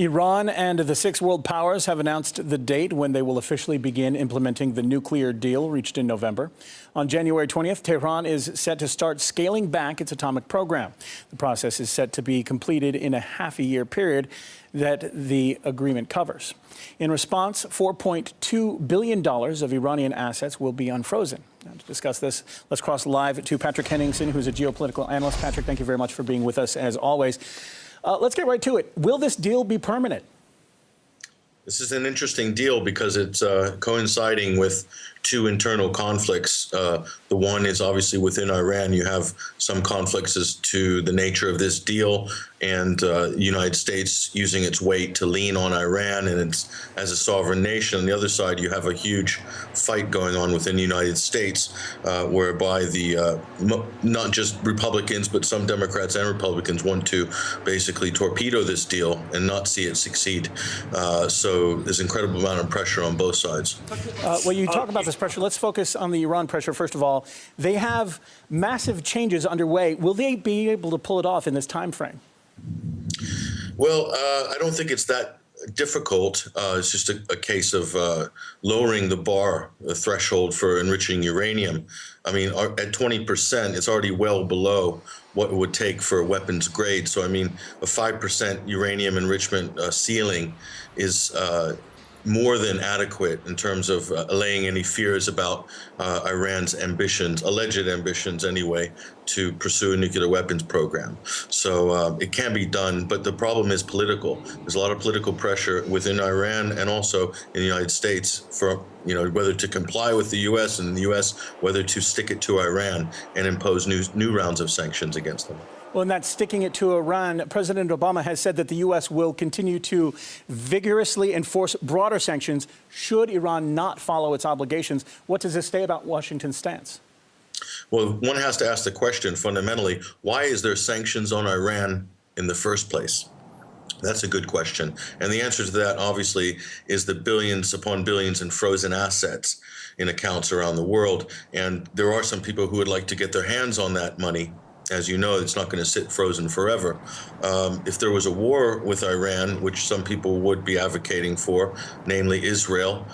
Iran and the six world powers have announced the date when they will officially begin implementing the nuclear deal reached in November. On January 20th, Tehran is set to start scaling back its atomic program. The process is set to be completed in a half-a-year period that the agreement covers. In response, $4.2 billion of Iranian assets will be unfrozen. Now, to discuss this, let's cross live to Patrick Henningsen, who's a geopolitical analyst. Patrick, thank you very much for being with us, as always. Let's get right to it. Will this deal be permanent? This is an interesting deal because it's coinciding with two internal conflicts. The one is obviously within Iran. You have some conflicts as to the nature of this deal, and the United States using its weight to lean on Iran and its as a sovereign nation. On the other side, you have a huge fight going on within the United States, whereby the not just Republicans, but some Democrats and Republicans want to basically torpedo this deal and not see it succeed. So there's an incredible amount of pressure on both sides. Well, you talk about this pressure. Let's focus on the Iran pressure, first of all. They have massive changes underway. Will they be able to pull it off in this time frame? Well, I don't think it's that difficult. It's just a case of lowering the bar, the threshold for enriching uranium. I mean, at 20%, it's already well below what it would take for weapons grade. So, I mean, a 5% uranium enrichment ceiling is more than adequate in terms of allaying any fears about Iran's ambitions, alleged ambitions anyway, to pursue a nuclear weapons program. So it can be done, but the problem is political. There's a lot of political pressure within Iran and also in the United States for, whether to comply with the U.S. and the U.S., whether to stick it to Iran and impose new rounds of sanctions against them. Well, in that sticking it to Iran, President Obama has said that the U.S. will continue to vigorously enforce broader sanctions should Iran not follow its obligations. What does this say about Washington's stance? Well, one has to ask the question fundamentally, why is there sanctions on Iran in the first place? That's a good question. And the answer to that, obviously, is the billions upon billions in frozen assets in accounts around the world. And there are some people who would like to get their hands on that money. As you know, it's not going to sit frozen forever. If there was a war with Iran, which some people would be advocating for, namely Israel,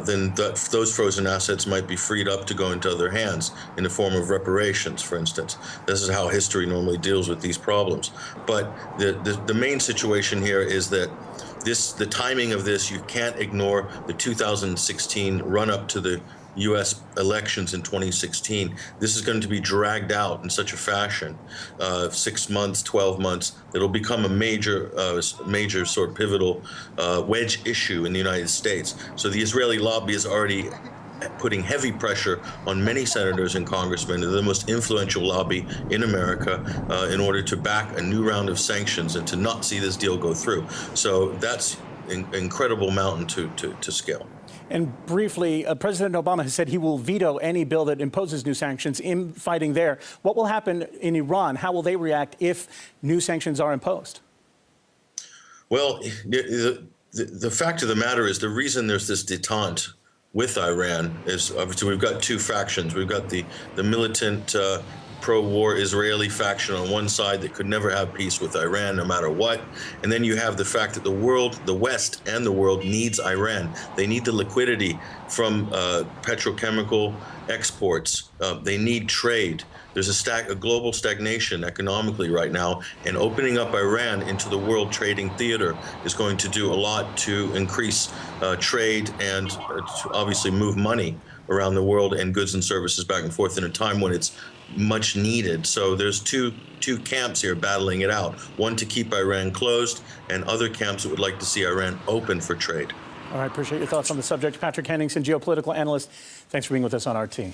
then those frozen assets might be freed up to go into other hands in the form of reparations, for instance. This is how history normally deals with these problems. But the main situation here is that the timing of this, you can't ignore the 2016 run-up to the U.S. elections in 2016. This is going to be dragged out in such a fashion, 6 months, 12 months, it'll become a major sort of pivotal wedge issue in the United States. So the Israeli lobby is already putting heavy pressure on many senators and congressmen, the most influential lobby in America, in order to back a new round of sanctions and to not see this deal go through. So that's an incredible mountain to scale. And briefly, President Obama has said he will veto any bill that imposes new sanctions in fighting there. What will happen in Iran? How will they react if new sanctions are imposed? Well, the fact of the matter is the reason there's this detente with Iran is obviously we've got two factions. We've got the militant pro-war Israeli faction on one side that could never have peace with Iran no matter what. And then you have the fact that the world, the West and the world needs Iran. They need the liquidity from petrochemical exports. They need trade. There's a global stagnation economically right now, and opening up Iran into the world trading theater is going to do a lot to increase trade and to obviously move money around the world and goods and services back and forth in a time when it's much needed. So there's two camps here battling it out. One to keep Iran closed, and other camps that would like to see Iran open for trade. All right, appreciate your thoughts on the subject. Patrick Henningsen, geopolitical analyst. Thanks for being with us on RT.